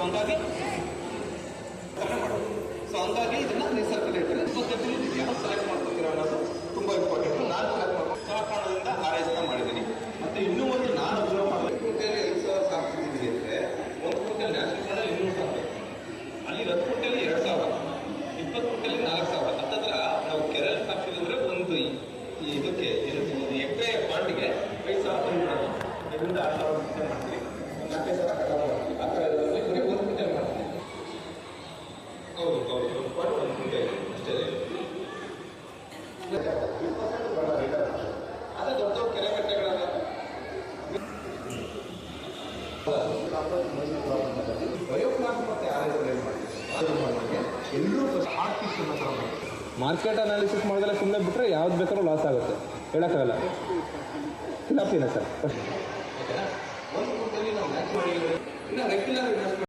ಹಂಗಾಗಿ ಮಾಡೋದು. ಸೊ ಹಂಗಾಗಿ ಇದನ್ನ ರೀಸರ್ಕ್ಯುಲೇಟರ್ ಯಾವ ಸೆಲೆಕ್ಟ್ ಮಾಡ್ಕೊತೀರಾ ಅನ್ನೋದು ತುಂಬ ಇಂಪಾರ್ಟೆಂಟ್. ನಾನು ಸೆಲೆಕ್ಟ್ ಮಾಡ್ಕೊಂಡು ಆ ಕಾರಣದಿಂದ RS ಮಾಡಿದ್ದೀನಿ. ಮತ್ತು ಇನ್ನೂ ಒಂದು ನಾನು ಅಬ್ಸರ್ವ್ ಮಾಡಿದ್ರೆ ಕುಂಟೆಯಲ್ಲಿ 5,000 ಸಾಕ್ತಿದ್ದೀವಿ ಅಂದರೆ ಒಂದು ಕುಂಟೆಲ್ ನ್ಯಾಷನಲ್ ಫಂಡಲ್ಲಿ 200 ಸಾವಿರ, ಅಲ್ಲಿ 10 ಕುಂಟೆಯಲ್ಲಿ 2,000, 20 ಕುಂಟೆಯಲ್ಲಿ 4,000. ಹತ್ತತ್ರ ನಾವು ಕೆರೆಯಲ್ಲಿ ಸಾಕ್ತಿದ್ರೆ ಒಂದು ಇದಕ್ಕೆ ಎಕರೆ ಪಾಂಡಿಗೆ 5,000 ತಂದು 5,000 6,000 ಮಾಡ್ತೀವಿ. 4,000 ಮಾಡ್ತೀವಿ. ಆ ಥರ ಬರೀ ಒಂದು ಕುಂಟೆಲ್ ಮಾಡ್ತೀವಿ. ಹೌದು ಒಂದು ಪಾಯಿಂಟ್ ಒಂದು ಕುಂಟೆಲ್ ಅಷ್ಟೇ. ಅದೇ ದೊಡ್ಡ ದೊಡ್ಡ ಕೆರೆ ಕಟ್ಟೆಗಳಲ್ಲ ಬಯೋಪ್ಲಾಂಟ್ ಮತ್ತೆ ಎಲ್ಲರೂ ಮಾರ್ಕೆಟ್ ಅನಾಲಿಸಿಸ್ ಮಾಡಿದ್ರೆ ಸುಮ್ಮನೆ ಬಿಟ್ಟರೆ ಯಾವ್ದು ಬೇಕಾದ್ರೂ ಲಾಸ್ ಆಗುತ್ತೆ, ಹೇಳೋಕ್ಕಾಗಲ್ಲ. ಫಿಲಾಪಿನ ಸರ್ ಒಂದು ಕುಂಟಲ್ಲಿ ನಾವು ರೆಗ್ಯುಲರ್ ಇನ್ವೆಸ್ಟ್ಮೆಂಟ್